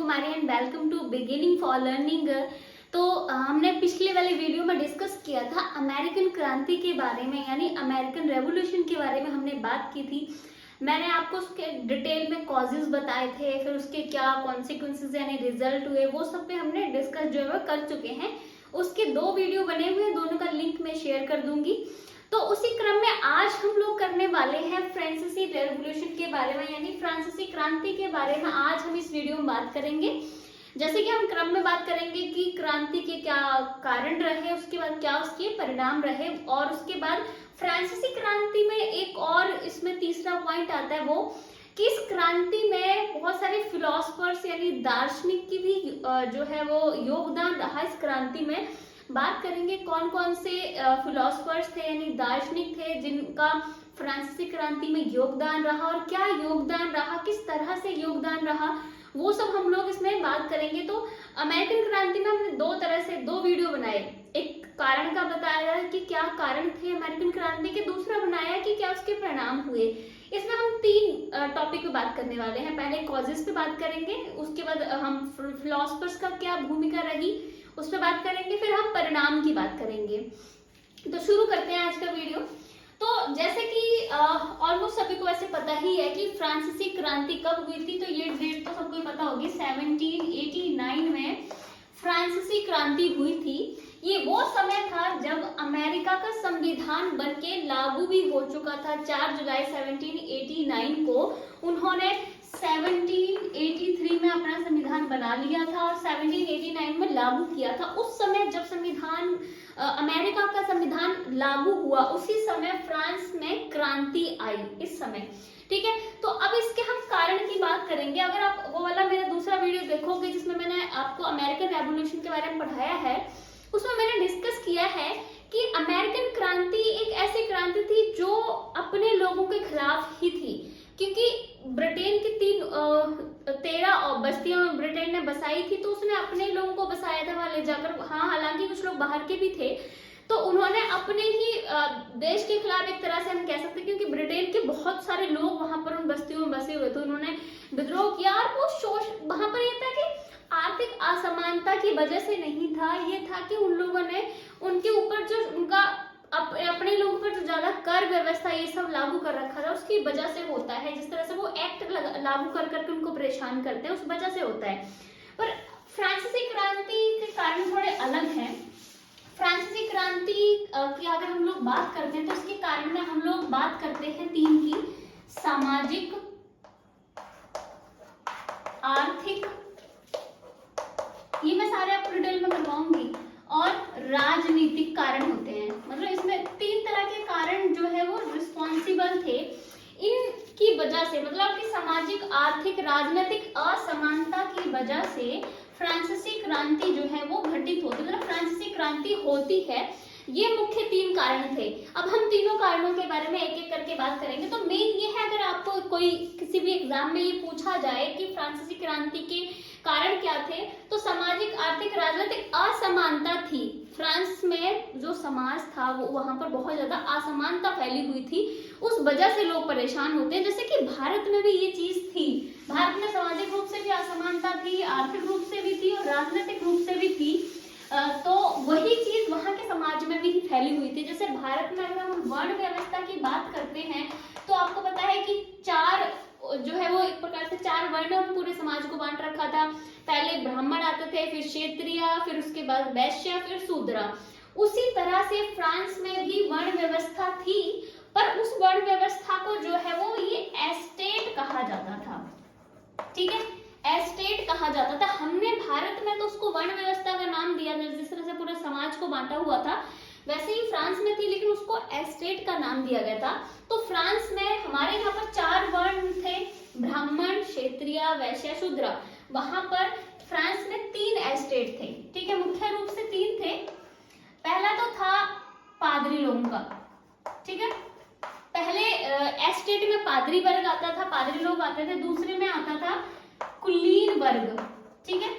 Kumari and welcome to beginning for learning. तो हमने पिछले वाले वीडियो में डिस्कस किया था अमेरिकन क्रांति के बारे में, यानी अमेरिकन रेवोल्यूशन के बारे में हमने बात की थी। मैंने आपको उसके डिटेल में कॉजेज बताए थे, फिर उसके क्या कॉन्सिक्वेंसेज यानी रिजल्ट हुए, वो सब पे हमने डिस्कस जो है कर चुके हैं। उसके 2 वीडियो बने हुए हैं, दोनों का लिंक मैं शेयर कर दूंगी। तो उसी क्रम में आज हम लोग करने वाले हैं फ्रांसीसी रेवोल्यूशन के बारे में, यानी फ्रांसीसी क्रांति के बारे में आज हम इस वीडियो में बात करेंगे। जैसे कि हम क्रम में बात करेंगे कि क्रांति के क्या कारण रहे, उसके बाद क्या उसके परिणाम रहे, और उसके बाद फ्रांसीसी क्रांति में एक और इसमें तीसरा पॉइंट आता है वो कि इस क्रांति में बहुत सारे फिलोसफर्स यानी दार्शनिक की भी जो है वो योगदान रहा इस क्रांति में। बात करेंगे कौन कौन से फिलोसफर्स थे यानी दार्शनिक थे जिनका फ्रांसीसी क्रांति में योगदान रहा, और क्या योगदान रहा, किस तरह से योगदान रहा, वो सब हम लोग इसमें बात करेंगे। तो अमेरिकन क्रांति में हमने 2 तरह से 2 वीडियो बनाए, एक कारण का बताया कि क्या कारण थे अमेरिकन क्रांति के, दूसरा बनाया कि क्या उसके परिणाम हुए। इसमें हम 3 टॉपिक पे बात करने वाले हैं। पहले कॉजेस पे बात करेंगे, उसके बाद हम फिलोसफर्स का क्या भूमिका रही उस पर बात करेंगे, फिर हम परिणाम की बात करेंगे। तो शुरू करते हैं आज का वीडियो। तो जैसे कि ऑलमोस्ट सभी को ऐसे पता ही है कि फ्रांसीसी क्रांति कब हुई थी, तो ये डेट तो सबको पता होगी, 1789 में फ्रांसीसी क्रांति हुई थी। ये वो समय था जब अमेरिका का संविधान बनके लागू भी हो चुका था। 4 जुलाई 1789 को उन्होंने 1783 में अपना संविधान बना लिया था और 1789 में लागू किया था। उस समय जब संविधान अमेरिका का संविधान लागू हुआ, उसी समय फ्रांस में क्रांति आई इस समय। ठीक है, तो अब इसके हम कारण की बात करेंगे। अगर आप वो वाला मेरा दूसरा वीडियो देखोगे जिसमें मैंने आपको अमेरिकन रेवोल्यूशन के बारे में पढ़ाया है, उसमें मैंने डिस्कस किया है कि अमेरिकन क्रांति एक ऐसी क्रांति थी जो अपने लोगों के खिलाफ ही थी, क्योंकि ब्रिटेन की 13 बस्तियां ब्रिटेन ने बसाई थी, तो उसने अपने लोगों को बसाया था वहां ले जाकर। हाँ, हालांकि कुछ लोग बाहर के भी थे, तो उन्होंने अपने ही देश के खिलाफ एक तरह से हम कह सकते हैं, क्योंकि ब्रिटेन के बहुत सारे लोग वहां पर उन बस्तियों में बसे हुए थे, उन्होंने विद्रोह किया। और वो शोष वहां पर ये था कि आर्थिक असमानता की वजह से नहीं था, ये था कि उन लोगों ने उनके ऊपर जो उनका अपने लोगों पर जो ज्यादा कर व्यवस्था ये सब लागू कर रखा था, उसकी वजह से होता है। जिस तरह से वो एक्ट लागू कर करके उनको परेशान करते हैं, उस वजह से होता है। पर फ्रांसीसी क्रांति के कारण थोड़े अलग हैं। फ्रांसीसी क्रांति की अगर हम लोग बात करते हैं तो इसके कारण में हम लोग बात करते हैं 3 की: सामाजिक, आर्थिक, ये मैं सारे आपको डिटेल में करवाऊंगी, और राजनीतिक कारण होते हैं। मतलब इसमें 3 तरह के कारण जो है वो रिस्पॉन्सिबल थे इनकी वजह से, मतलब कि सामाजिक, आर्थिक, राजनीतिक असमानता की वजह से फ्रांसीसी क्रांति जो है वो घटित होती, मतलब फ्रांसीसी क्रांति होती है। ये मुख्य 3 कारण थे। अब हम तीनों कारणों के बारे में एक एक करके बात करेंगे। तो मेन ये है, अगर आपको कोई किसी भी एग्जाम में ये पूछा जाए कि फ्रांसीसी क्रांति के कारण क्या थे, तो सामाजिक, आर्थिक, राजनीतिक असमानता थी। फ्रांस में जो समाज था वो वहां पर बहुत ज्यादा असमानता फैली हुई थी, उस वजह से लोग परेशान होते हैं। जैसे कि भारत में भी ये चीज थी, भारत में सामाजिक रूप से भी असमानता थी, आर्थिक रूप से भी थी और राजनीतिक रूप से भी थी। तो वही चीज वहां के समाज में भी फैली हुई थी। जैसे भारत में अगर हम वर्ण व्यवस्था की बात करते हैं तो आपको पता है कि 4 जो है वो एक प्रकार से 4 वर्ण में पूरे समाज को बांट रखा था। पहले ब्राह्मण आते थे, फिर क्षत्रिय, फिर उसके बाद वैश्य, फिर शूद्र। उसी तरह से फ्रांस में भी वर्ण व्यवस्था थी, पर उस वर्ण व्यवस्था को जो है वो ये एस्टेट कहा जाता था। ठीक है, एस्टेट कहा जाता था। हमने भारत में तो उसको वर्ण व्यवस्था का नाम दिया, जिस तरह से पूरे समाज को बांटा हुआ था वैसे ही फ्रांस में थी, लेकिन उसको एस्टेट का नाम दिया गया था। तो फ्रांस में हमारे यहाँ पर 4 वर्ण थे, ब्राह्मण, क्षत्रिय, वैश्य, शूद्र। वहां पर फ्रांस में 3 एस्टेट थे। ठीक है, मुख्य रूप से 3 थे। पहला तो था पादरी लोगों का। ठीक है, पहले एस्टेट में पादरी वर्ग आता था, पादरी लोग आते थे। दूसरे में आता था कुलीन वर्ग। ठीक है,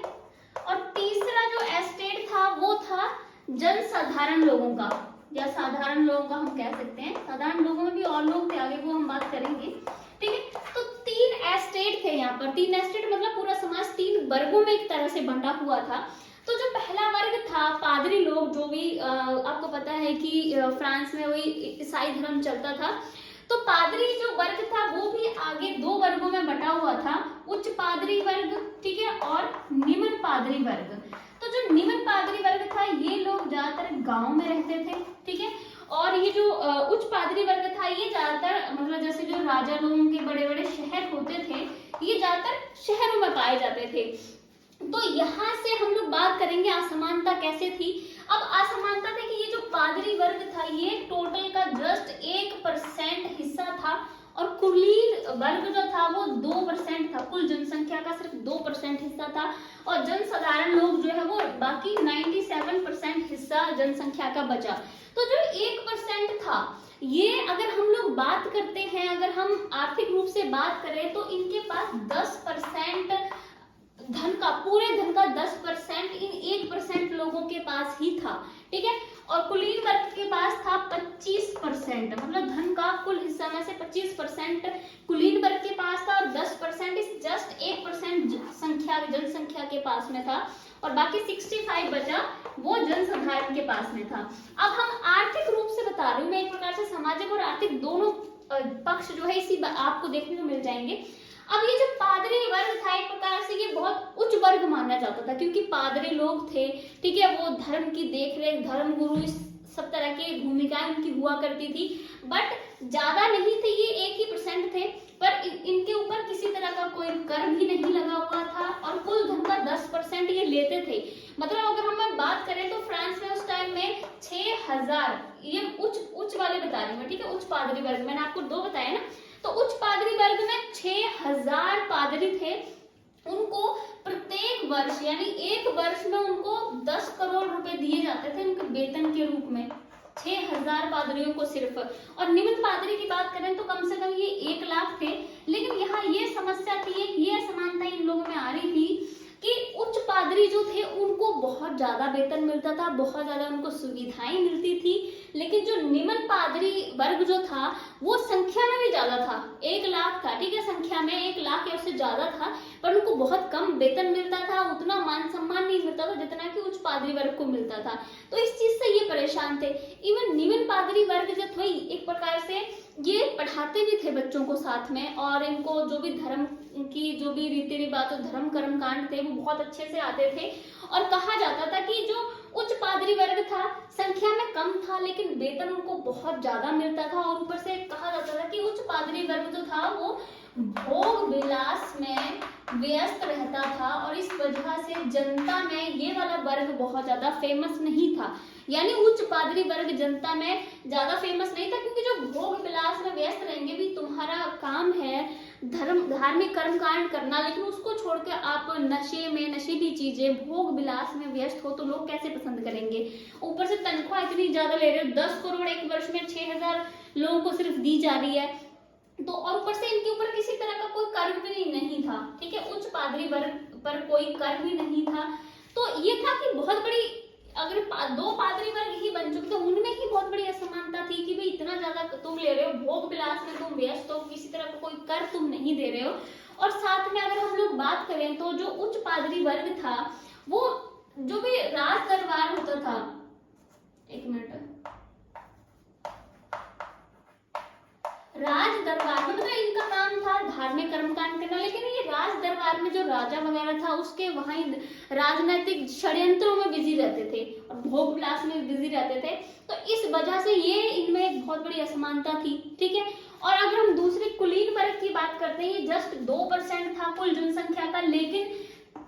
और तीसरा जो एस्टेट था वो था जनसाधारण लोगों का, या साधारण लोगों का हम कह सकते हैं। साधारण लोगों में भी और लोग थे, आगे वो हम बात करेंगे। ठीक है, तो 3 एस्टेट थे यहाँ पर। 3 एस्टेट मतलब पूरा समाज 3 वर्गों में एक तरह से बंटा हुआ था। तो जो पहला वर्ग था पादरी लोग, जो भी आपको पता है कि फ्रांस में वही ईसाई धर्म चलता था, तो पादरी जो वर्ग था वो भी आगे दो वर्गों में बटा हुआ था, उच्च पादरी वर्ग, ठीक है, और निम्न पादरी वर्ग। तो जो निम्न पादरी वर्ग था ये लोग ज्यादातर गांव में रहते थे, ठीक है, और ये जो उच्च पादरी वर्ग था ये ज्यादातर मतलब जैसे जो राजा लोगों के बड़े बड़े शहर होते थे ये ज्यादातर शहरों में पाए जाते थे। तो यहाँ से हम लोग बात करेंगे असमानता कैसे थी। अब असमानता थी कि ये जो पादरी वर्ग था ये टोटल का जस्ट 1% हिस्सा था, और कुलीन वर्ग जो था वो 2% था, कुल जनसंख्या का सिर्फ 2% हिस्सा था, और जनसाधारण लोग जो है वो बाकी 97% हिस्सा जनसंख्या का बचा। तो जो 1% था ये अगर हम लोग बात करते हैं, अगर हम आर्थिक रूप से बात करें तो इनके पास 10% धन का, पूरे धन का 10% इन 1% लोगों के पास ही था, ठीक है, और कुलीन वर्ग के पास था 25%, मतलब धन का कुल हिस्सा में से 25% कुलीन वर्ग के पास था, और 10% इस जस्ट 1% जनसंख्या के पास में था, और बाकी 65 बचा वो जनसाधारण के पास में था। अब हम आर्थिक रूप से बता रही हूँ मैं, एक प्रकार से सामाजिक और आर्थिक दोनों पक्ष जो है इसी आपको देखने को मिल जाएंगे। अब ये जो पादरी वर्ग था एक प्रकार से ये बहुत उच्च वर्ग माना जाता था, क्योंकि पादरी लोग थे, ठीक है, वो धर्म की देखरेख, धर्म गुरु, इस सब तरह की भूमिकाएं उनकी हुआ करती थी, बट ज्यादा नहीं थे, ये 1% थे, पर इनके ऊपर किसी तरह का कोई कर भी नहीं लगा हुआ था, और कुल धन का 10% ये लेते थे। मतलब अगर हम बात करें तो फ्रांस में उस टाइम में 6000, ये उच्च वाले बता रही हूँ, ठीक है, उच्च पादरी वर्ग, मैंने आपको 2 बताया ना, तो उच्च पादरी वर्ग में 6000 पादरी थे, उनको प्रत्येक वर्ष यानी एक वर्ष में उनको 10 करोड़ रुपए दिए जाते थे उनके वेतन के रूप में, 6000 पादरियों को सिर्फ। और निम्न पादरी की बात करें तो कम से कम ये 1 लाख थे। लेकिन यहाँ ये समस्या थी, ये असमानता इन लोगों में आ रही थी कि उच्च पादरी जो थे उनको बहुत ज्यादा वेतन मिलता था, बहुत ज्यादा उनको सुविधाएं मिलती थी, लेकिन जो निम्न पादरी वर्ग जो था वो संख्या में भी ज्यादा था, 1 लाख था, ठीक है, संख्या में 1 लाख या उससे ज्यादा था, पर उनको बहुत कम वेतन मिलता था, उतना मान सम्मान नहीं मिलता था जितना कि उच्च पादरी वर्ग को मिलता था। तो इस चीज से ये परेशान थे। इवन निम्न पादरी वर्ग जो थे एक प्रकार से ये पढ़ाते भी थे बच्चों को साथ में, और इनको जो भी धर्म की जो भी रीति रिवाज, धर्म कर्म कांड थे वो बहुत अच्छे से आते थे। और कहा जाता था कि जो उच्च पादरी वर्ग था संख्या में कम था, लेकिन वेतन उनको बहुत ज्यादा मिलता था, और ऊपर से कहा जाता था कि उच्च पादरी वर्ग जो था वो भोग विलास में व्यस्त रहता था, और इस वजह से जनता में ये वाला वर्ग बहुत ज्यादा फेमस नहीं था। यानी उच्च पादरी वर्ग जनता में ज्यादा फेमस नहीं था, क्योंकि जो भोग विलास में व्यस्त रहेंगे, भी तुम्हारा काम है धार्मिक कर्म कांड करना, लेकिन उसको छोड़ के आप नशे में, नशीली चीजें, भोग विलास में व्यस्त हो तो लोग कैसे पसंद करेंगे। ऊपर से तनख्वाह इतनी ज्यादा ले रहे हो, 10 करोड़ एक वर्ष में 6000 लोगों को सिर्फ दी जा रही है, तो और ऊपर से इनके ऊपर किसी तरह का कोई कर भी नहीं था, ठीक है, उच्च पादरी वर्ग पर कोई कर भी नहीं था। तो ये था कि बहुत बड़ी, अगर 2 पादरी वर्ग ही बन चुके तो उनमें ही बहुत बड़ी असमानता थी कि भाई इतना ज्यादा तुम ले रहे हो, भोग विलास में तुम व्यस्त हो, किसी तरह का कोई कर तुम नहीं दे रहे हो। और साथ में अगर हम लोग बात करें तो जो उच्च पादरी वर्ग था वो जो भी राज दरबार होता था, एक मिनट, राज दरबार में मतलब इनका काम था धार्मिक कर्मकांड करना, लेकिन ये राज दरबार में जो राजा वगैरह था उसके वहां राजनीतिक षड्यंत्रों में बिजी रहते थे और भोग विलास में बिजी रहते थे। तो इस वजह से ये इनमें एक बहुत बड़ी असमानता थी, ठीक है। और अगर हम दूसरे कुलीन वर्ग की बात करते हैं, ये जस्ट 2% था कुल जनसंख्या का, लेकिन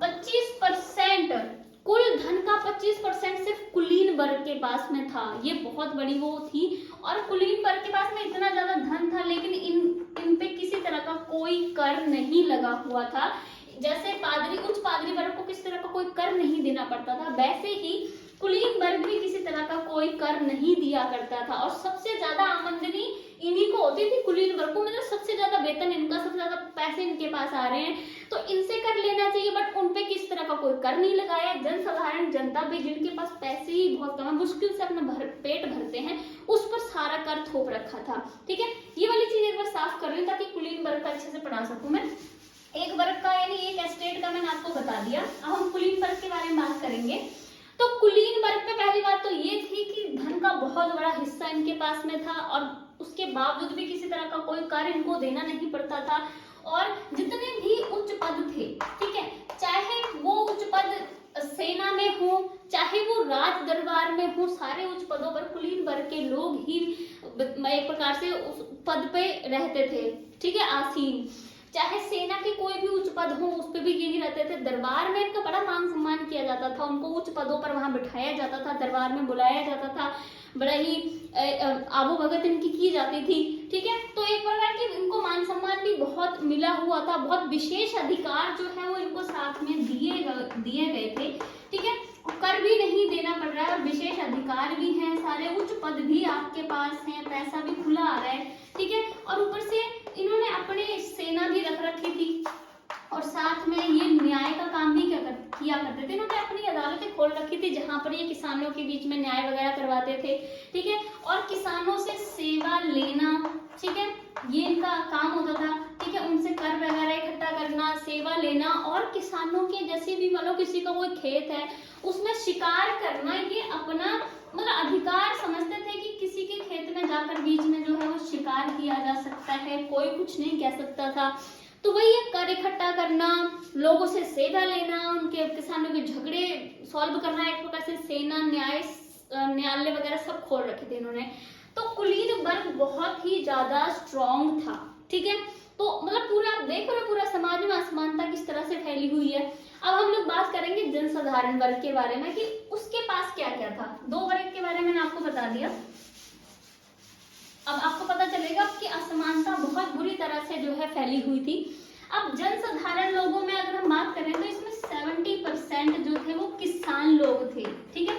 25% कुल धन का 25% सिर्फ कुलीन वर्ग के पास में था। ये बहुत बड़ी वो थी, और कुलीन वर्ग के पास में इतना ज्यादा धन था, लेकिन इन पे किसी तरह का कोई कर नहीं लगा हुआ था। जैसे पादरी, उच्च पादरी वर्ग को किसी तरह का कोई कर नहीं देना पड़ता था, वैसे ही कुलीन वर्ग भी किसी तरह का कोई कर नहीं दिया करता था। और सबसे ज्यादा आमदनी इन्हीं को होती थी, कुलीन वर्ग को, मतलब सबसे ज्यादा वेतन इनका, सबसे ज्यादा पैसे इनके पास आ रहे हैं, तो इनसे कर लेना चाहिए, बट उनपे किस तरह का कोई कर नहीं लगाया। जनसाधारण जनता भी, जिनके पास पैसे ही बहुत कम है, मुश्किल से अपना पेट भरते हैं, उस पर सारा कर थोप रखा था, ठीक है। ये वाली चीज एक बार साफ कर रही हूँ ताकि कुलीन वर्ग का अच्छे से पढ़ा सकूं मैं। एक वर्ग का यानी एक एस्टेट का मैंने आपको बता दिया। अब हम कुलीन वर्ग के बारे में बात करेंगे। तो कुलीन वर्ग में पहली बात तो ये थी कि धन का बहुत बड़ा हिस्सा इनके पास में था और उसके बावजूद भी किसी तरह का कोई कर इनको देना नहीं पड़ता था। और जितने भी उच्च पद थे, ठीक है, चाहे वो उच्च पद सेना में हो, चाहे वो राज दरबार में हो, सारे उच्च पदों पर कुलीन वर्ग के लोग ही एक प्रकार से उस पद पे रहते थे, ठीक है, आसीन। चाहे सेना के कोई भी उच्च पद हो उस पे भी यही रहते थे। दरबार में इनका बड़ा मान सम्मान किया जाता था, उनको उच्च पदों पर वहां बिठाया जाता था, दरबार में बुलाया जाता था, बड़ा ही आबू भगत इनकी की जाती थी, ठीक है। तो एक प्रकार की इनको मान सम्मान भी बहुत मिला हुआ था, बहुत विशेष अधिकार जो है वो इनको साथ में दिए गए थे, ठीक है। कर भी नहीं देना पड़ रहा है और विशेष अधिकार भी हैं, सारे उच्च पद भी आपके पास हैं, पैसा भी खुला आ रहा है, ठीक है। और ऊपर से इन्होंने अपने सेना भी रख रखी थी और साथ में ये न्याय का काम भी किया करते थे। इन्होंने अपनी अदालतें खोल रखी थी जहां पर ये किसानों के बीच में न्याय वगैरह करवाते थे, ठीक है। और किसानों से सेवा लेना, ठीक है, ये इनका काम होता था, ठीक है। उनसे कर वगैरह इकट्ठा करना, सेवा लेना और किसानों के जैसे भी मान लो किसी का कोई खेत है उसमें शिकार करना, ये अपना मतलब अधिकार समझते थे कि किसी के खेत में जाकर बीच में जो है वो शिकार किया जा सकता है, कोई कुछ नहीं कह सकता था। तो वही है, कर इकट्ठा करना, लोगों से सेवा लेना, उनके किसानों के झगड़े सॉल्व करना, एक प्रकार से सेना न्यायालय वगैरह सब खोल रखे थे इन्होंने। तो कुलीन वर्ग बहुत ही ज्यादा स्ट्रॉन्ग था, ठीक है। तो मतलब पूरा आप देख रहे हो पूरा समाज में असमानता किस तरह से फैली हुई है। अब हम लोग बात करेंगे जनसाधारण वर्ग के बारे में कि उसके पास क्या क्या था। दो वर्ग के बारे में मैंने आपको बता दिया। अब आपको पता चलेगा कि असमानता बहुत बुरी तरह से जो है फैली हुई थी। अब जनसाधारण लोगों में अगर हम बात करें तो इसमें 70% जो थे वो किसान लोग थे, ठीक है।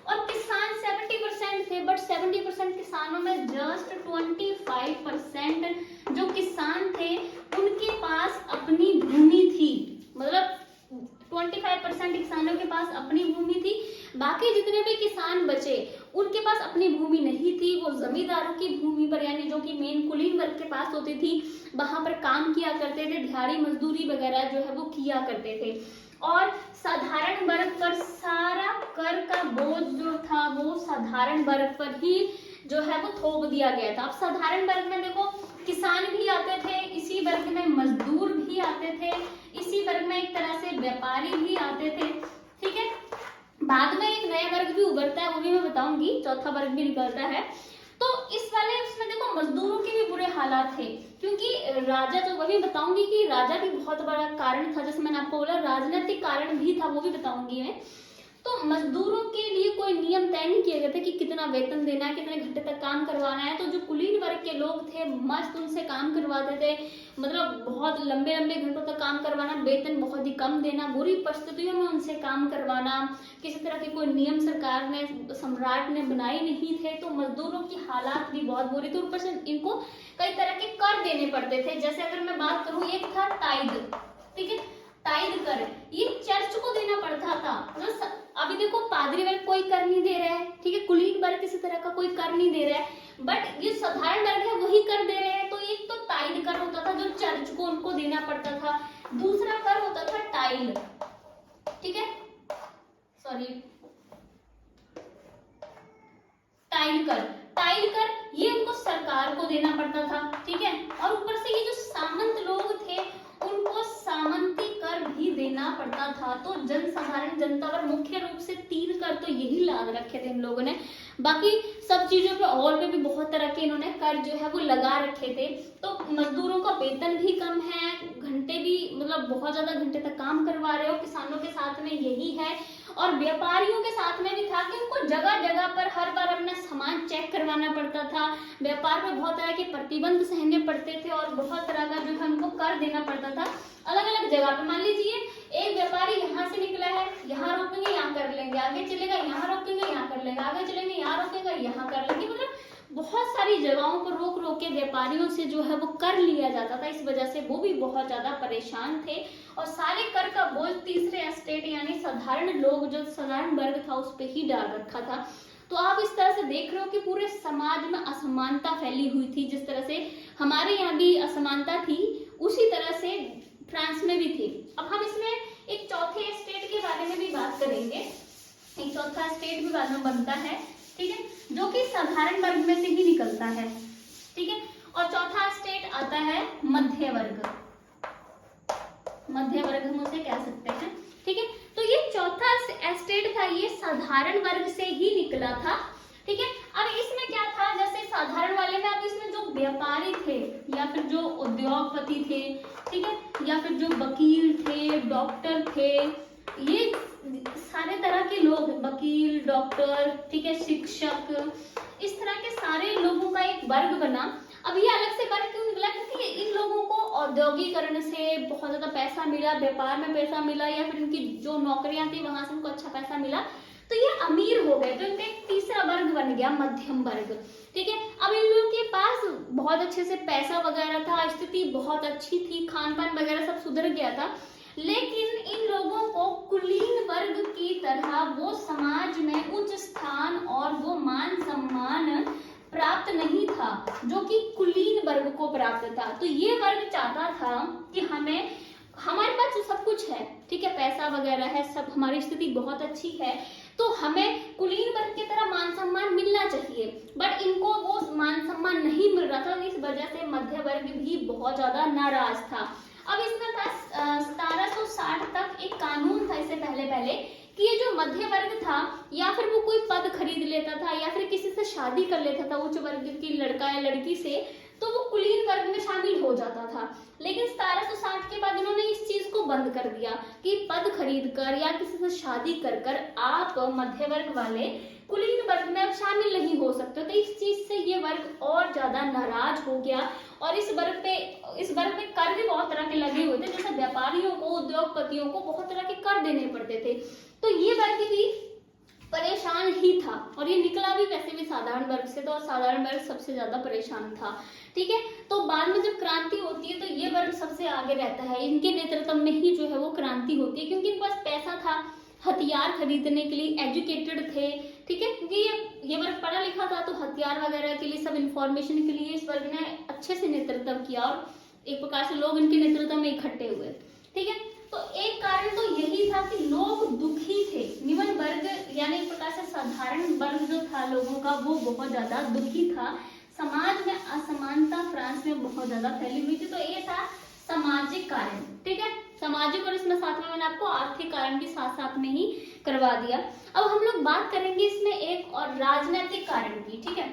और किसान 70% थे, बट 70% किसानों में जस्ट 25% जो किसान थे उनके पास अपनी भूमि थी। मतलब 25% किसानों के पास अपनी भूमि थी, बाकी जितने भी किसान बचे उनके पास अपनी भूमि नहीं थी। वो जमींदारों की भूमि पर यानी जो कि मेन कुलीन वर्ग के पास होती थी वहां पर काम किया करते थे, दिहाड़ी मजदूरी वगैरह जो है वो किया करते थे। और साधारण वर्ग पर सारा कर का बोझ जो था वो साधारण वर्ग पर ही जो है वो थोप दिया गया था। अब साधारण वर्ग में देखो किसान भी आते थे, इसी वर्ग में मजदूर भी आते थे, इसी वर्ग में एक तरह से व्यापारी भी आते थे, ठीक है। बाद में एक नया वर्ग भी उभरता है, वो भी मैं बताऊंगी, चौथा वर्ग भी निकलता है। तो इस वाले उसमें देखो मजदूरों के भी बुरे हालात थे, क्योंकि राजा, तो वही बताऊंगी कि राजा भी बहुत बड़ा कारण था, जैसे मैंने आपको बोला राजनीतिक कारण भी था, वो भी बताऊंगी मैं। तो मजदूरों के लिए कोई नियम तय नहीं किए गए थे कि कितना वेतन देना है, कितने घंटे तक काम करवाना है। तो जो कुलीन वर्ग के लोग थे मस्त उनसे काम करवाते थे, मतलब बहुत लंबे लंबे घंटों तक काम करवाना, वेतन बहुत ही कम देना, बुरी परिस्थितियों में उनसे काम करवाना, किसी तरह के कोई नियम सरकार ने, सम्राट ने बनाए नहीं थे। तो मजदूरों की हालात भी बहुत बुरी थी। ऊपर से इनको कई तरह के कर देने पड़ते थे। जैसे अगर मैं बात करूं, एक था टाइड, ठीक है, टाइड कर, ये चर्च को देना पड़ता था। मतलब अभी देखो पादरी वर्ग कोई कर नहीं दे रहा है, ठीक है, कुलीन वर्ग किसी तरह का कोई कर नहीं दे रहा है, बट ये साधारण वर्ग है वही कर दे रहे हैं। तो एक तो टाइड कर होता था जो चर्च को उनको देना पड़ता था, दूसरा कर होता था टाइल, ठीक है, सॉरी टाइल कर ये उनको सरकार को देना पड़ता था, ठीक है। और ऊपर से ये जो सामंत लोग थे उनको सामंती कर भी देना पड़ता था। तो जनसाधारण जनता पर मुख्य रूप से 3 कर तो यही लाद रखे थे इन लोगों ने। बाकी सब चीजों पे और पे भी बहुत तरह के इन्होंने कर जो है वो लगा रखे थे। तो मजदूरों का वेतन भी कम है, घंटे भी मतलब बहुत ज्यादा घंटे तक काम करवा रहे हो, किसानों के साथ में यही है। और व्यापारियों के साथ में भी था कि उनको जगह जगह पर हर बार अपना सामान चेक करवाना पड़ता था, व्यापार में बहुत तरह के प्रतिबंध सहने पड़ते थे और बहुत तरह का जो है उनको कर देना पड़ता था अलग अलग जगह पे। मान लीजिए एक व्यापारी यहाँ से निकला है, यहाँ रोकेंगे यहाँ कर लेंगे, आगे चलेगा यहाँ रोकेंगे यहाँ कर लेंगे, आगे चलेंगे यहाँ रोकेंगे यहाँ कर लेंगे, मतलब बहुत सारी जगहों पर रोक रोक के व्यापारियों से जो है वो कर लिया जाता था। इस वजह से वो भी बहुत ज्यादा परेशान थे और सारे कर का बोझ तीसरे स्टेट यानी साधारण लोग, जो साधारण वर्ग था उस पर ही डाल रखा था। तो आप इस तरह से देख रहे हो कि पूरे समाज में असमानता फैली हुई थी। जिस तरह से हमारे यहाँ भी असमानता थी उसी तरह से फ्रांस में बाद में बनता है, ठीक है, जो कि साधारण वर्ग में से ही निकलता है, ठीक है। और चौथा स्टेट आता है मध्य वर्ग, मध्य वर्ग हम उसे कह सकते हैं, ठीक है। तो ये चौथा स्टेट था, ये साधारण वर्ग से ही निकला था, ठीक है। अब इसमें क्या था, जैसे साधारण वाले में अब इसमें जो व्यापारी थे या फिर जो उद्योगपति थे, ठीक है, या फिर जो वकील थे, डॉक्टर थे, ये सारे तरह के लोग, वकील, डॉक्टर, ठीक है, शिक्षक, इस तरह के सारे लोगों का एक वर्ग बना। अब ये अलग से वर्ग क्यों निकला, क्योंकि इन लोगों को औद्योगिकरण से बहुत ज्यादा पैसा मिला, व्यापार में पैसा मिला, या फिर इनकी जो नौकरियां थी वहां से उनको अच्छा पैसा मिला, तो ये अमीर हो गए, तो इनका एक तीसरा वर्ग बन गया मध्यम वर्ग, ठीक है। अब इन लोगों के पास बहुत अच्छे से पैसा वगैरह था, स्थिति बहुत अच्छी थी, खान पान वगैरह सब सुधर गया था, लेकिन इन लोगों को कुलीन वर्ग की तरह वो समाज में उच्च स्थान और वो मान सम्मान प्राप्त नहीं था जो कि कुलीन वर्ग को प्राप्त था। तो ये वर्ग चाहता था कि हमारे पास जो सब कुछ है, ठीक है, पैसा वगैरह है, सब हमारी स्थिति बहुत अच्छी है, तो हमें कुलीन वर्ग की तरह मान सम्मान मिलना चाहिए, बट इनको वो मान सम्मान नहीं मिल रहा था। इस वजह से मध्य वर्ग भी बहुत ज्यादा नाराज था। अब इसमें था 1760 तक एक कानून था, इससे पहले कि ये जो मध्य वर्ग था, या फिर वो कोई पद खरीद लेता था या फिर किसी से शादी कर लेता था उच्च वर्ग की लड़का या लड़की से, तो वो कुलीन वर्ग में शामिल हो जाता था। लेकिन 1760 के बाद इन्होंने इस चीज को बंद कर दिया कि पद खरीद कर या किसी से शादी कर आप मध्य वर्ग वाले कुलीन वर्ग में अब शामिल नहीं हो सकते। तो इस चीज से ये वर्ग और ज्यादा नाराज हो गया, और इस वर्ग पे कर भी बहुत तरह के लगे हुए थे, जैसे व्यापारियों को, उद्योगपतियों को बहुत तरह के कर देने पड़ते थे। तो ये वर्ग भी परेशान ही था, और ये निकला भी वैसे भी साधारण वर्ग से, तो साधारण वर्ग सबसे ज्यादा परेशान था, ठीक है। तो बाद में जब क्रांति होती है तो ये वर्ग सबसे आगे रहता है, इनके नेतृत्व में ही जो है वो क्रांति होती है, क्योंकि इनके पास पैसा था हथियार खरीदने के लिए, एजुकेटेड थे, ठीक है, क्योंकि ये वर्ग पढ़ा लिखा था, तो हथियार वगैरह के लिए, सब इंफॉर्मेशन के लिए इस वर्ग ने अच्छे से नेतृत्व किया, और एक प्रकार से लोग इनके नेतृत्व में इकट्ठे हुए, ठीक है। तो एक कारण तो यही था कि लोग दुखी थे, निम्न वर्ग यानी एक प्रकार से साधारण वर्ग जो था लोगों का, वो बहुत ज्यादा दुखी था। समाज में असमानता फ्रांस में बहुत ज्यादा फैली हुई थी। तो ये था सामाजिक कारण, ठीक है, सामाजिक, और इसमें साथ में मैंने आपको आर्थिक कारण भी साथ साथ में ही करवा दिया। अब हम लोग बात करेंगे इसमें एक और राजनीतिक कारण की, ठीक है।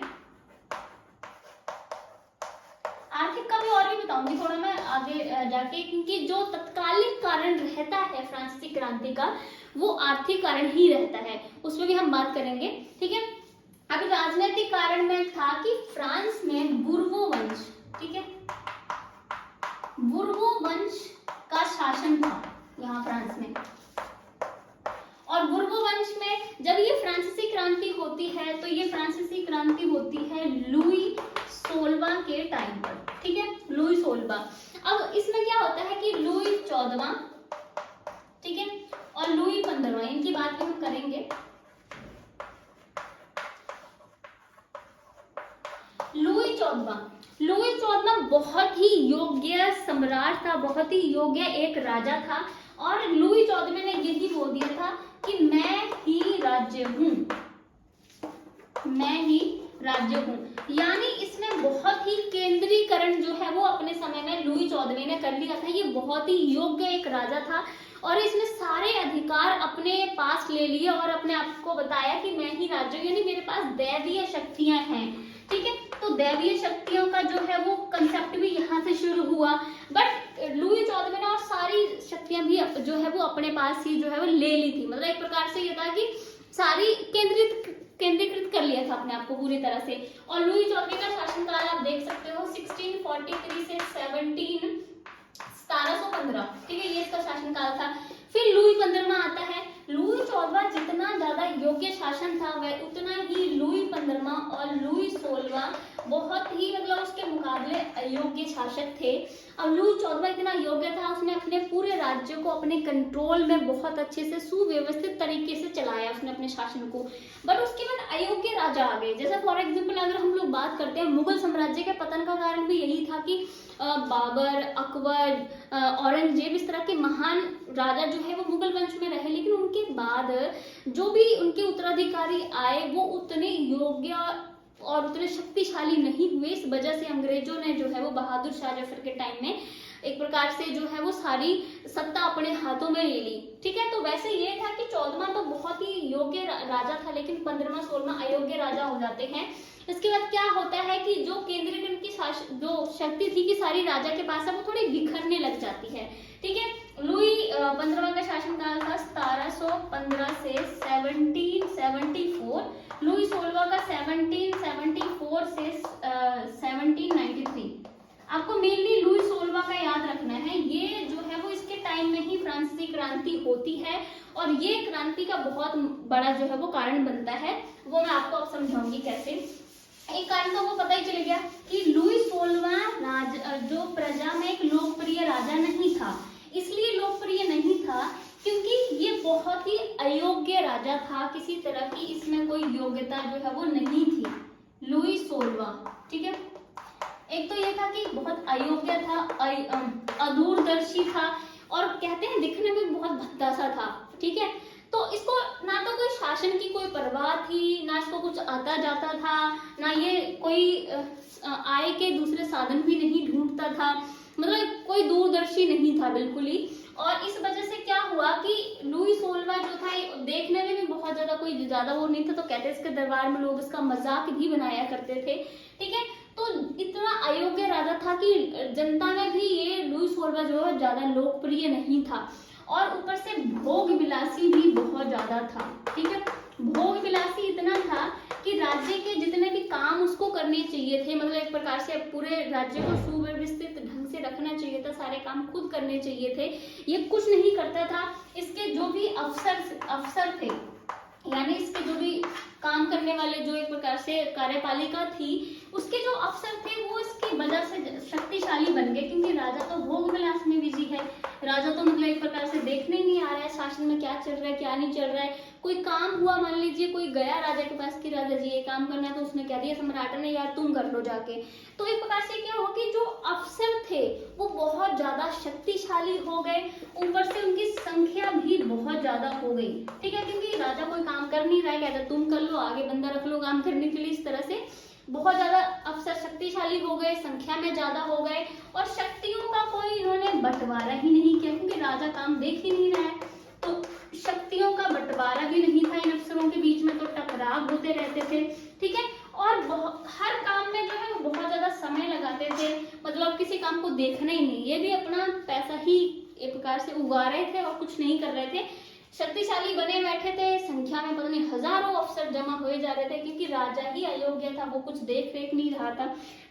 आर्थिक का भी और भी बताऊंगी थोड़ा मैं आगे जाके, क्योंकि जो तत्कालिक कारण रहता है फ्रांसीसी क्रांति का, वो आर्थिक कारण ही रहता है, उसमें भी हम बात करेंगे, ठीक है। अब राजनीतिक कारण में था कि फ्रांस में बुर्बो वंश, ठीक है, बुर्बो वंश का शासन था यहाँ फ्रांस में, और बुर्बो वंश में जब ये फ्रांसीसी क्रांति होती है, तो ये फ्रांसीसी क्रांति होती है लुई 16वां के टाइम पर, ठीक है, लुई 16वां। अब इसमें क्या होता है कि लुई 14वां, ठीक है, और लुई 15वां, इनकी बात भी हम करेंगे। लुई 14वां बहुत ही योग्य सम्राट था, बहुत ही योग्य एक राजा था, और लुई 14वें ने यही बोल दिया था कि मैं ही राज्य हूं, मैं ही राज्य हूं। यानी इसमें बहुत ही केंद्रीकरण जो है वो अपने समय में लुई 14वें ने कर लिया था। ये बहुत ही योग्य एक राजा था, और इसने सारे अधिकार अपने पास ले लिए और अपने आप को बताया कि मैं ही राज्य हूं, यानी मेरे पास दैवीय शक्तियां हैं, ठीक है। तो दैवीय शक्तियों का जो है वो कंसेप्ट भी यहाँ से शुरू हुआ, बट लुई 14वें ने और सारी शक्तियां भी जो है वो अपने पास ही जो है वो ले ली थी। मतलब एक प्रकार से ये था कि सारी केंद्रीकृत कर लिया था अपने आप को पूरी तरह से। और लुई 14वें का शासनकाल आप देख सकते हो 1643 से 1715, ठीक है, ये इसका शासनकाल था। फिर लुई 15वां आता है। लुई 14वां जितना ज्यादा योग्य शासन था वह उतना ही लुई 15वां और लुई 16वां बहुत ही मतलब उसके मुकाबले मुकाबले अयोग्य शासक थे। अब लुई 14वां इतना योग्य था, उसने अपने पूरे राज्य को अपने कंट्रोल में बहुत अच्छे से सुव्यवस्थित तरीके से चलाया उसने अपने शासन को। बट उसके बाद अयोग्य राजा आ गए। जैसे फॉर एग्जाम्पल अगर हम लोग बात करते हैं, मुगल साम्राज्य के पतन का कारण भी यही था कि बाबर, अकबर, औरंगजेब, इस तरह के महान राजा जो है वो मुगल वंश में रहे, लेकिन उनके बाद जो भी उनके उत्तराधिकारी आए वो उतने योग्य और उतने शक्तिशाली नहीं हुए। इस वजह से अंग्रेजों ने जो है वो बहादुर शाह जफर के टाइम में एक प्रकार से जो है वो सारी सत्ता अपने हाथों में ले ली। ठीक है, तो वैसे ये था कि 14वां तो बहुत ही योग्य राजा था, लेकिन 15वां 16वां अयोग्य राजा हो जाते हैं। इसके बाद क्या होता है कि जो केंद्रीकरण की जो शक्ति थी कि सारी राजा के पास है, वो थोड़ी बिखरने लग जाती है। ठीक है, लुई 15वां का शासनकाल था 1715 से 1774, लुई 16वां का 1774 से 1793। आपको मेनली लुई 16वां का याद रखना है, ये जो है वो इसके टाइम में ही फ्रांसीसी क्रांति होती है और ये क्रांति का बहुत बड़ा जो है वो कारण बनता है, वो मैं आपको अब समझाऊंगी कैसे। एक कारण तो वो पता ही चल गया कि लुई 16वां जो प्रजा में एक लोकप्रिय राजा नहीं था। इसलिए लोकप्रिय नहीं था क्योंकि ये बहुत ही अयोग्य राजा था, किसी तरह की इसमें कोई योग्यता जो है वो नहीं थी। लुई 16वां, ठीक है, एक तो ये था कि बहुत अयोग्य था, अदूरदर्शी था और कहते हैं दिखने में बहुत भद्दा सा था। ठीक है, तो इसको ना तो कोई शासन की कोई परवाह थी, ना इसको कुछ आता जाता था, ना ये कोई आय के दूसरे साधन भी नहीं ढूंढता था, मतलब कोई दूरदर्शी नहीं था बिल्कुल ही। और इस वजह से क्या हुआ कि लुई 16वां जो था देखने में भी बहुत ज्यादा कोई ज्यादा वो नहीं था, तो कहते इसके दरबार में लोग इसका मजाक भी बनाया करते थे। ठीक है, तो इतना अयोग्य राजा था कि जनता में भी ये लुई 16वां जो है ज्यादा लोकप्रिय नहीं था और ऊपर से भोग विलासी भी बहुत ज्यादा था। ठीक है, भोग विलासी इतना था कि राज्य के जितने भी काम उसको करने चाहिए थे, मतलब एक प्रकार से पूरे राज्य को सुव्यवस्थित ढंग से रखना चाहिए था, सारे काम खुद करने चाहिए थे, ये कुछ नहीं करता था। इसके जो भी अफसर थे, यानी इसके जो भी काम करने वाले जो एक प्रकार से कार्यपालिका थी, उसके जो अफसर थे वो इसकी वजह से शक्तिशाली बन गए, क्योंकि राजा तो भोग विलास में बिजी है, राजा तो मतलब एक प्रकार से देखने ही नहीं आ रहा है शासन में क्या चल रहा है क्या नहीं चल रहा है। कोई काम हुआ, मान लीजिए कोई गया राजा के पास कि राजा जी ये काम करना है, तो उसने कह दिया सम्राट ने यार तुम कर लो जाके, तो एक प्रकार से क्या हुआ कि जो अफसर थे वो बहुत ज्यादा शक्तिशाली हो गए, ऊपर से उनकी संख्या भी बहुत ज्यादा हो गई। ठीक है, क्योंकि राजा कोई काम कर नहीं रहा है, कहता तुम कर लो, आगे बंदा रख लो काम करने के लिए, इस तरह से बहुत ज्यादा अफसर शक्तिशाली हो गए, संख्या में ज्यादा हो गए और शक्तियों का कोई इन्होंने बंटवारा ही नहीं किया, क्योंकि राजा काम देख ही नहीं रहा है, तो शक्तियों का बंटवारा भी नहीं था इन अफसरों के बीच में, तो टकराव होते रहते थे। ठीक है, और हर काम में जो है वो बहुत ज्यादा समय लगाते थे, मतलब किसी काम को देखना ही नहीं, ये भी अपना पैसा ही एक प्रकार से उगा रहे थे और कुछ नहीं कर रहे थे, शक्तिशाली बने बैठे थे, संख्या में पता नहीं हजारों अफसर जमा हुए जा रहे थे, क्योंकि राजा ही अयोग्य था, वो कुछ देख रेख नहीं रहा था।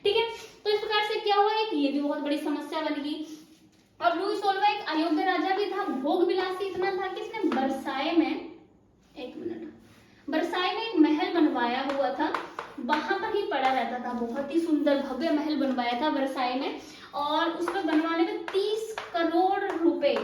ठीक है, तो इस प्रकार से क्या हुआ है कि ये भी बहुत बड़ी समस्या बन गई। और लुई 16वां एक अयोग्य राजा भी था, भोग विलासी इतना था कि इसने बरसाए में एक महल बनवाया हुआ था, वहां पर ही पड़ा रहता था, बहुत ही सुंदर भव्य महल बनवाया था बरसाए में, और उसमें बनवाने में 30 करोड़ रुपए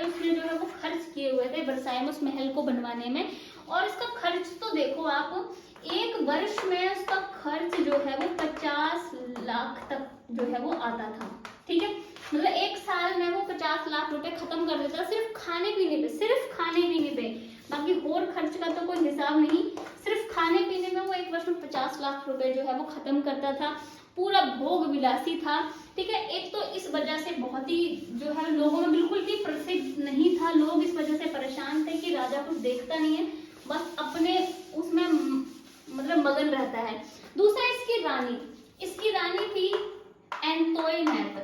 उसने जो है वो खर्च किए हुए थे बरसाए में उस महल को बनवाने में। और इसका खर्च तो देखो आप, एक वर्ष में उसका खर्च जो है वो 50 लाख तक जो है वो आता था। ठीक है, मतलब एक साल में वो 50 लाख रुपए खत्म कर देता, सिर्फ खाने पीने पे, बाकी और खर्च का तो कोई हिसाब नहीं, सिर्फ खाने पीने में वो एक वर्ष में 50 लाख रुपए जो है वो खत्म करता था, पूरा भोग विलासी था। ठीक है, एक तो इस वजह से बहुत ही जो है लोगों में बिल्कुल भी प्रसिद्ध नहीं था, लोग इस वजह से परेशान थे कि राजा कुछ देखता नहीं है, बस अपने उसमें मतलब मगन रहता है। दूसरा इसकी रानी थी एंटोइनेट,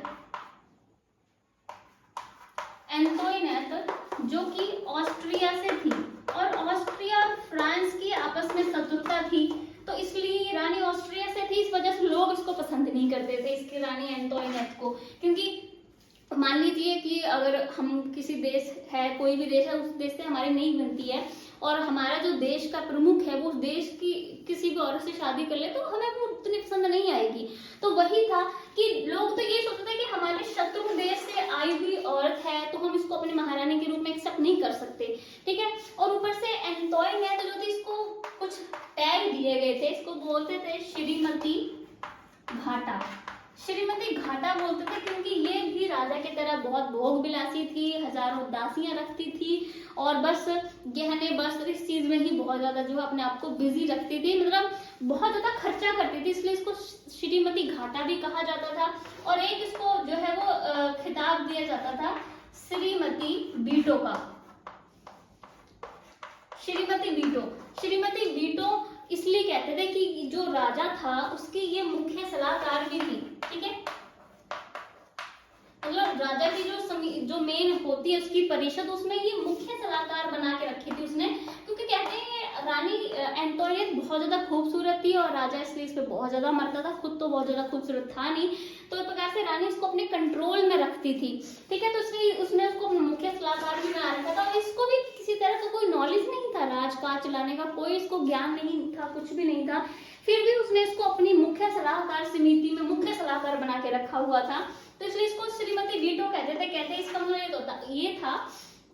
जो कि ऑस्ट्रिया से थी, और ऑस्ट्रिया और फ्रांस की आपस में शत्रुता थी, तो इसलिए रानी ऑस्ट्रिया से थी, इस वजह से लोग इसको पसंद नहीं करते थे, इसकी रानी एंटोइनेट को। क्योंकि मान लीजिए कि अगर हम किसी देश है, कोई भी देश है, उस देश से हमारी नहीं बनती है और हमारा जो देश का प्रमुख है वो उस देश की किसी भी औरत से शादी कर ले, तो हमें वो उतनी पसंद नहीं आएगी। तो वही था कि लोग तो ये सोचते थे कि हमारे शत्रु देश से आई हुई औरत है तो हम इसको अपनी महारानी के रूप में एक्सेप्ट नहीं कर सकते, ठीक है। और ऊपर से एंटोइनेट जो थी, इसको कुछ टैग दिए गए थे, इसको बोलते थे श्रीमती घाटा। श्रीमती घाटा बोलते थे क्योंकि ये भी राजा की तरह बहुत भोग विलासी थी, हजारों दासियां रखती थी और बस गहने वस्त्र इस चीज में ही बहुत ज्यादा जो है अपने आप को बिजी रखती थी, मतलब बहुत ज्यादा खर्चा करती थी, इसलिए इसको श्रीमती घाटा भी कहा जाता था। और एक इसको जो है वो खिताब दिया जाता था श्रीमती बीटो का। श्रीमती बीटो, श्रीमती बीटो इसलिए कहते थे कि जो राजा था उसकी ये मुख्य सलाहकार भी थी, ठीक है। मतलब राजा की जो मेन होती है उसकी परिषद, उसमें ये मुख्य सलाहकार बना के रखी थी उसने, क्योंकि कहते हैं रानी एंटोनियट बहुत ज्यादा खूबसूरत थी और राजा इसलिए इस पे बहुत ज्यादा मरता था, खुद तो बहुत ज्यादा खूबसूरत था नहीं, तो इस प्रकार से रानी इसको अपने कंट्रोल में रखती थी, ठीक है। तो इसलिए उसने उसको अपना मुख्य सलाहकार भी बना रखा था और इसको भी किसी तरह का कोई नॉलेज नहीं था राजकाज चलाने का, कोई इसको ज्ञान नहीं था, कुछ भी नहीं था, फिर भी उसने इसको अपनी मुख्य सलाहकार समिति में मुख्य सलाहकार बना के रखा हुआ था। तो इसलिए इसको श्रीमती बीटो कहते थे। कहते हैं इसका मतलब ये था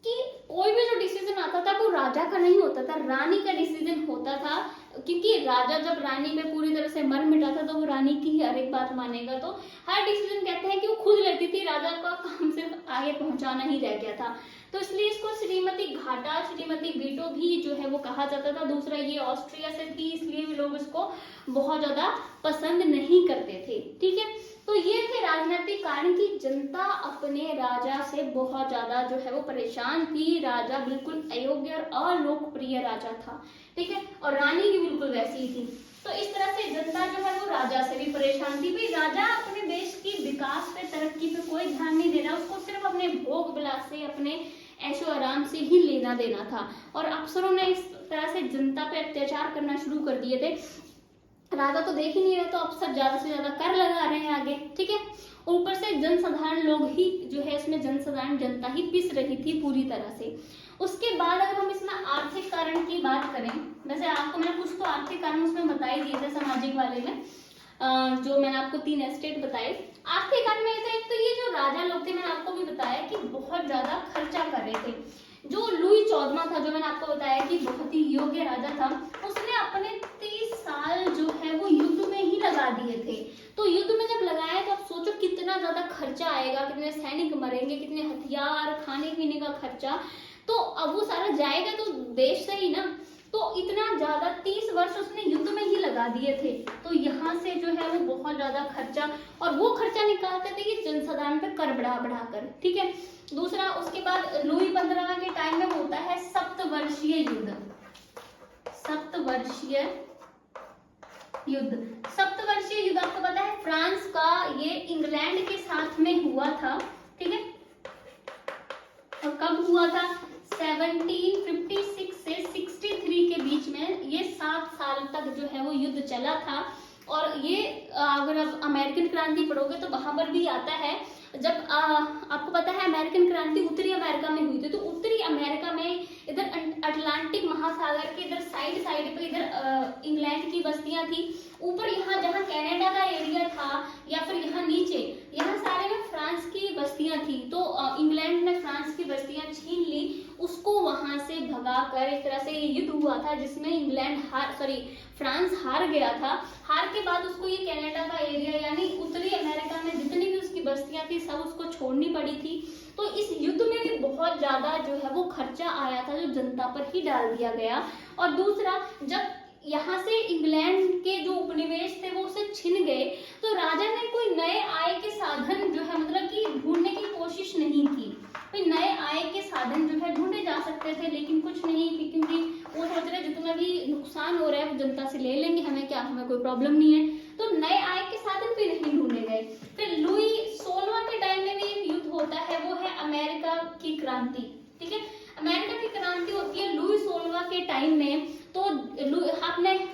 कि कोई भी जो डिसीजन आता था वो राजा का नहीं होता था, रानी का डिसीजन होता था, क्योंकि राजा जब रानी में पूरी तरह से मर मिटा था तो वो रानी की ही हर एक बात मानेगा, तो हर डिसीजन कहते हैं कि वो खुद लेती थी, राजा का काम सिर्फ आगे पहुंचाना ही रह गया था। तो इसलिए इसको श्रीमती घाटा, श्रीमती बीटो भी जो है वो कहा जाता था। दूसरा ये ऑस्ट्रिया से थी, इसलिए भी लोग इसको बहुत ज्यादा पसंद नहीं करते थे, ठीक है। तो ये थे राजनीतिक कारण की जनता अपने राजा से बहुत ज्यादा जो है वो परेशान थी, राजा बिल्कुल अयोग्य और अलोकप्रिय राजा था, ठीक है, और रानी भी बिल्कुल वैसी ही थी। तो इस तरह से जनता जो है वो राजा से भी परेशान थी। भाई राजा अपने देश की विकास पे, तरक्की पे कोई ध्यान नहीं दे रहा, उसको सिर्फ अपने भोग विलास से, अपने ऐशो आराम से ही लेना देना था। और अफसरों ने इस तरह से जनता पे अत्याचार करना शुरू कर दिए थे, राजा तो देख ही नहीं रहे तो अफसर ज्यादा से ज्यादा कर लगा रहे हैं आगे, ठीक है। ऊपर से जनसाधारण लोग ही जो है इसमें जनसाधारण जनता ही पिस रही थी पूरी तरह से। उसके बाद अगर हम इसमें आर्थिक कारण की बात करें, वैसे आपको मैंने कुछ तो आर्थिक कारण उसमें बता ही दिए थे सामाजिक वाले में, जो मैंने आपको 3 स्टेट बताए। आर्थिक कारण में एक तो ये जो राजा लोग थे, मैंने आपको भी बताया कि बहुत ज्यादा खर्चा कर रहे थे। जो लुई 14वां था, जो मैंने आपको बताया कि बहुत ही योग्य राजा था, उसने अपने 30 साल जो है वो युद्ध में ही लगा दिए थे। तो युद्ध में जब लगाया तो आप सोचो कितना ज्यादा खर्चा आएगा, कितने सैनिक मरेंगे, कितने हथियार, खाने पीने का खर्चा, तो अब वो सारा जाएगा तो देश से ही ना। तो इतना ज्यादा 30 वर्ष उसने युद्ध में ही लगा दिए थे। तो यहाँ से जो है वो बहुत ज्यादा खर्चा, और वो खर्चा निकालते थे कि जनसाधारण पे कर बढ़ा बढ़ाकर, ठीक है। दूसरा, उसके बाद लुई 15वां के टाइम में होता है सप्तवर्षीय युद्ध। सप्तवर्षीय युद्ध, सप्तवर्षीय युद्ध आपको पता है फ्रांस का, ये इंग्लैंड के साथ में हुआ था, ठीक है। और कब हुआ था? 1756 से 63 के बीच में, ये 7 साल तक जो है वो युद्ध चला था। और ये अगर आप अमेरिकन क्रांति पढ़ोगे तो वहां पर भी आता है। जब आपको पता है अमेरिकन क्रांति उत्तरी अमेरिका में हुई थी, तो उत्तरी अमेरिका में इधर अटलांटिक महासागर के इधर साइड पे इधर इंग्लैंड की बस्तियां थी, ऊपर यहाँ जहाँ कनाडा का एरिया था या फिर यहाँ नीचे, यहाँ सारे में फ्रांस की बस्तियां थी। तो इंग्लैंड ने फ्रांस की बस्तियां छीन ली, उसको वहां से भगा कर एक तरह से ये युद्ध हुआ था जिसमें फ्रांस हार गया था। हार के बाद उसको ये कनाडा का एरिया यानी उत्तरी अमेरिका में जितनी भी उसकी बस्तियां थी सब उसको छोड़नी पड़ी थी। तो इस युद्ध में भी बहुत ज्यादा जो है वो खर्चा आया था जो जनता पर ही डाल दिया गया। और दूसरा, जब यहाँ से इंग्लैंड के जो उपनिवेश थे वो उसे छिन गए, तो राजा ने कोई नए आय के साधन जो है मतलब कि ढूंढने की कोशिश नहीं की। कोई नए आय के साधन जो है ढूंढे जा सकते थे लेकिन कुछ नहीं की, क्योंकि वो सोच रहे जितना भी नुकसान हो रहा है वो जनता से ले लेंगे, हमें क्या, हमें कोई प्रॉब्लम नहीं है। तो नए आय के साधन भी नहीं ढूंढे गए। फिर लुई 16वां के टाइम में भी एक युद्ध होता है, वो है अमेरिका की क्रांति, ठीक है। अमेरिका की क्रांति होती है लुई 16वां के टाइम में। तो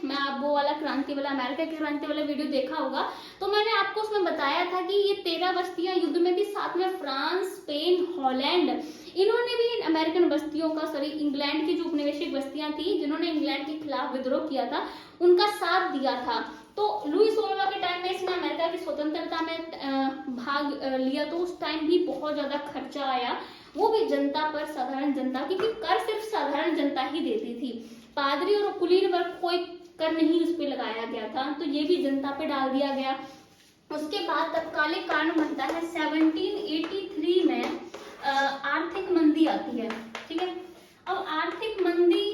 मैं आप वो वाला क्रांति वाला अमेरिका की क्रांति वाला वीडियो देखा होगा, तो मैंने आपको उसमें बताया था कि ये 13 बस्तियां युद्ध में थी, साथ में फ्रांस, स्पेन, हॉलैंड, इन्होंने भी अमेरिकन बस्तियों का, सॉरी इंग्लैंड की जो उपनिवेशिक बस्तियां थी जिन्होंने इंग्लैंड के खिलाफ विद्रोह किया था, उनका साथ दिया था। तो लुई 16वां के टाइम में इसने अमेरिका की स्वतंत्रता में भाग लिया, तो उस टाइम भी बहुत ज्यादा खर्चा आया, वो भी जनता पर, साधारण जनता, क्योंकि कर सिर्फ साधारण जनता ही देती थी, पादरी और कुलीन वर्ग कोई कर नहीं उस पर लगाया गया था, तो ये भी जनता पे डाल दिया गया। उसके बाद तत्कालिक कारण बनता है 1783 में आर्थिक मंदी आती है, ठीक है। अब आर्थिक मंदी,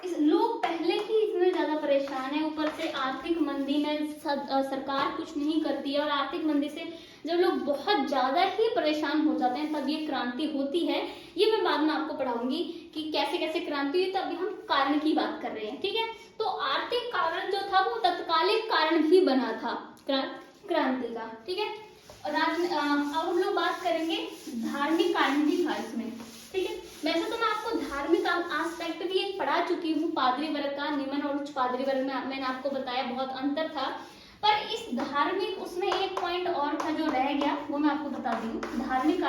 इस लोग पहले ही इतने ज्यादा परेशान है, ऊपर से आर्थिक मंदी में सरकार कुछ नहीं करती है, और आर्थिक मंदी से जब लोग बहुत ज्यादा ही परेशान हो जाते हैं तब ये क्रांति होती है। ये मैं बाद में आपको पढ़ाऊंगी कि कैसे कैसे क्रांति हुई, तब हम कारण की बात कर रहे हैं, ठीक है। तो आर्थिक कारण जो था वो तत्कालिक कारण भी बना था क्रांति का, ठीक है। और अब हम लोग बात करेंगे धार्मिक कारण भी था इसमें, ठीक है। वैसे तो मैं आपको धार्मिक एस्पेक्ट भी एक पढ़ा चुकी हूँ, पादरी वर्ग का, निम्न और उच्च पादरी वर्ग में मैंने आपको बताया बहुत अंतर था, पर इस धार्मिक उसमें एक पॉइंट और था जो रह गया, वो मैं आपको बता दी हूँ। धार्मिक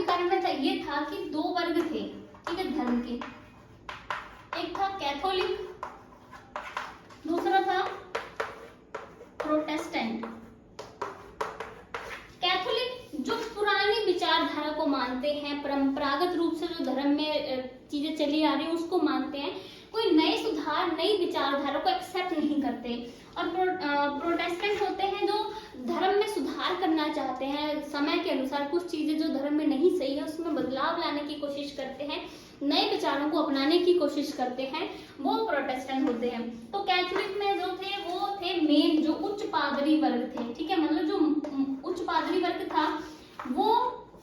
कारण में ये था कि दो वर्ग थे, ठीक है, धर्म के, एक था कैथोलिक, दूसरा था प्रोटेस्टेंट। कैथोलिक जो पुरानी विचारधारा को मानते हैं, परंपरागत रूप से जो धर्म में चीजें चली आ रही है उसको मानते हैं, कोई नए सुधार, नई विचारधारा को एक्सेप्ट नहीं करते। और प्रोटेस्टेंट होते हैं जो धर्म में सुधार करना चाहते हैं, समय के अनुसार कुछ चीजें जो धर्म में नहीं सही है उसमें बदलाव लाने की कोशिश करते हैं, नए विचारों को अपनाने की कोशिश करते हैं, वो प्रोटेस्टेंट होते हैं। तो कैथोलिक में जो थे वो थे मेन जो उच्च पादरी वर्ग थे, ठीक है, मतलब जो उच्च पादरी वर्ग था वो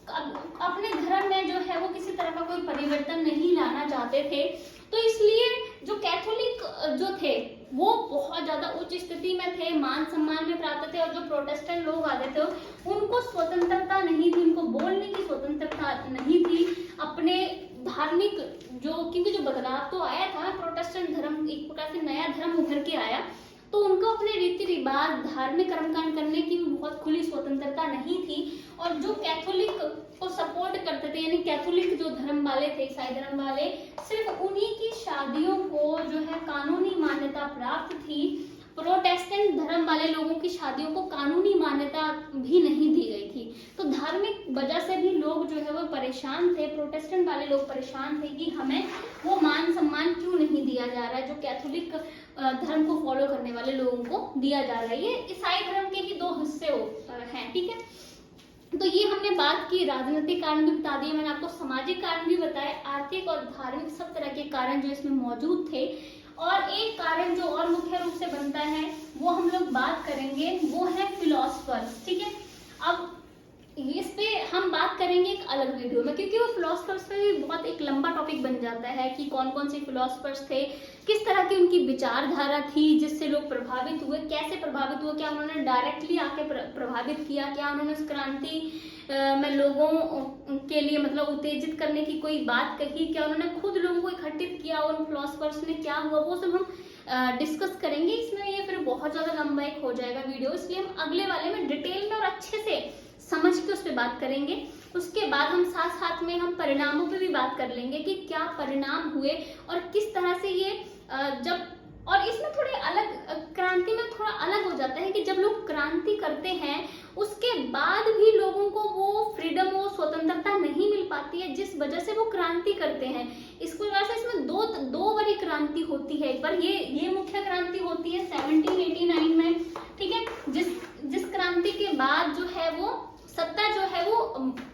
अपने धर्म में जो है वो किसी तरह का कोई परिवर्तन नहीं लाना चाहते थे। तो इसलिए जो कैथोलिक जो थे वो बहुत ज्यादा उच्च स्थिति में थे, मान सम्मान में प्राप्त थे, और जो प्रोटेस्टेंट लोग आते थे उनको स्वतंत्रता नहीं थी, उनको बोलने की स्वतंत्रता नहीं थी, अपने धार्मिक जो, क्योंकि जो बदलाव तो आया था, प्रोटेस्टेंट धर्म एक प्रकार से नया धर्म उभर के आया, तो उनको अपने रीति रिवाज, धार्मिक कर्मकांड करने की बहुत खुली स्वतंत्रता नहीं थी। और जो कैथोलिक को सपोर्ट करते थे, यानी कैथोलिक जो धर्म वाले थे, ईसाई धर्म वाले, सिर्फ उन्हीं की शादियों को जो है कानूनी मान्यता प्राप्त थी। प्रोटेस्टेंट धर्म वाले लोगों की शादियों को कानूनी मान्यता भी नहीं दी गई थी। तो धार्मिक वजह से भी लोग जो है वो परेशान थे, प्रोटेस्टेंट वाले लोग परेशान थे कि हमें वो मान सम्मान क्यों नहीं दिया जा रहा है जो कैथोलिक धर्म को फॉलो करने वाले लोगों को दिया जा रहा है। ये ईसाई धर्म के ही दो हिस्से हैं, ठीक है। तो ये हमने बात की, राजनीतिक कारण भी बता दिए मैंने आपको, सामाजिक कारण भी बताए, आर्थिक और धार्मिक सब तरह के कारण जो इसमें मौजूद थे। और एक कारण जो और मुख्य रूप से बनता है वो हम लोग बात करेंगे, वो है फिलोसफर्स, ठीक है। अब इस पे हम बात करेंगे एक अलग वीडियो में, क्योंकि वो फिलोसफर्स पे भी बहुत एक लंबा टॉपिक बन जाता है कि कौन कौन से फिलोसफर्स थे, किस तरह की उनकी विचारधारा थी जिससे लोग प्रभावित हुए, कैसे प्रभावित हुए, क्या उन्होंने डायरेक्टली आके प्रभावित किया, क्या उन्होंने उस क्रांति में लोगों के लिए मतलब उत्तेजित करने की कोई बात कही, क्या उन्होंने खुद लोगों को इकट्ठित किया, उन फिलोसफर्स ने क्या हुआ, वो सब हम डिस्कस करेंगे। इसमें ये फिर बहुत ज्यादा लंबा एक हो जाएगा वीडियो, इसलिए हम अगले वाले में डिटेल में और अच्छे से समझ के उस पर बात करेंगे। उसके बाद हम साथ साथ में हम परिणामों पे भी बात कर लेंगे कि क्या परिणाम हुए और किस तरह से ये जब, और इसमें थोड़े अलग, क्रांति में थोड़ा अलग हो जाता है कि जब लोग क्रांति करते हैं उसके बाद भी लोगों को वो फ्रीडम, वो स्वतंत्रता नहीं मिल पाती है जिस वजह से वो क्रांति करते हैं। इसको वजह से इसमें दो बड़ी क्रांति होती है। एक बार ये मुख्य क्रांति होती है 1789 में, ठीक है, जिस क्रांति के बाद जो है वो सत्ता जो है वो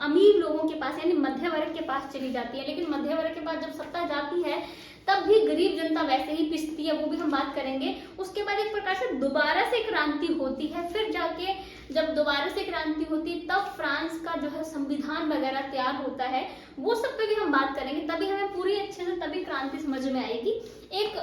अमीर लोगों के पास यानी मध्य वर्ग के पास चली जाती है। लेकिन मध्य वर्ग के पास जब सत्ता जाती है तब भी गरीब जनता वैसे ही पिसती है, वो भी हम बात करेंगे। उसके बाद एक प्रकार से दोबारा से क्रांति होती है, फिर जाके जब दोबारा से क्रांति होती है तब फ्रांस का जो है संविधान वगैरह तैयार होता है, वो सब पे भी हम बात करेंगे। तभी हमें पूरी अच्छे से तभी क्रांति समझ में आएगी। एक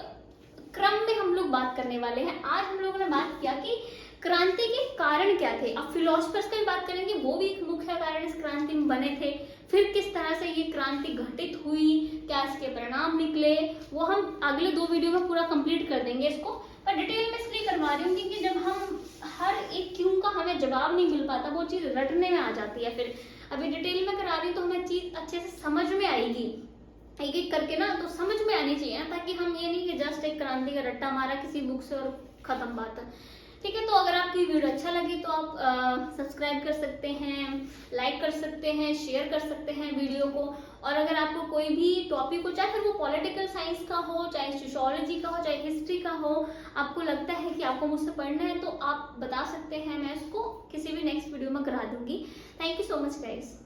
क्रम में हम लोग बात करने वाले हैं। आज हम लोगों ने बात किया कि क्रांति के कारण क्या थे, अब फिलोसफर्स की बात करेंगे, वो भी एक मुख्य कारण इस क्रांति में बने थे। फिर किस तरह से ये क्रांति घटित हुई, क्या इसके परिणाम निकले, वो हम अगले 2 वीडियो में पूरा कंप्लीट कर देंगे इसको। पर डिटेल में इसलिए करवा रही हूँ क्योंकि जब हम हर एक क्यों का हमें जवाब नहीं मिल पाता, वो चीज़ रटने में आ जाती है। फिर अभी डिटेल में करा रही हूँ तो हमें चीज़ अच्छे से समझ में आएगी, एक एक करके ना, तो समझ में आनी चाहिए ना, ताकि हम ये नहीं कि जस्ट एक क्रांति का रट्टा मारा किसी बुक से और खत्म बात है। ठीक है, तो अगर आपको ये वीडियो अच्छा लगे तो आप सब्सक्राइब कर सकते हैं, लाइक कर सकते हैं, शेयर कर सकते हैं वीडियो को। और अगर आपको कोई भी टॉपिक हो, चाहे फिर वो पॉलिटिकल साइंस का हो, चाहे सोशियोलॉजी का हो, चाहे हिस्ट्री का हो, आपको लगता है कि आपको मुझसे पढ़ना है तो आप बता सकते हैं, मैं उसको किसी भी नेक्स्ट वीडियो में करा दूंगी। Thank you so much guys.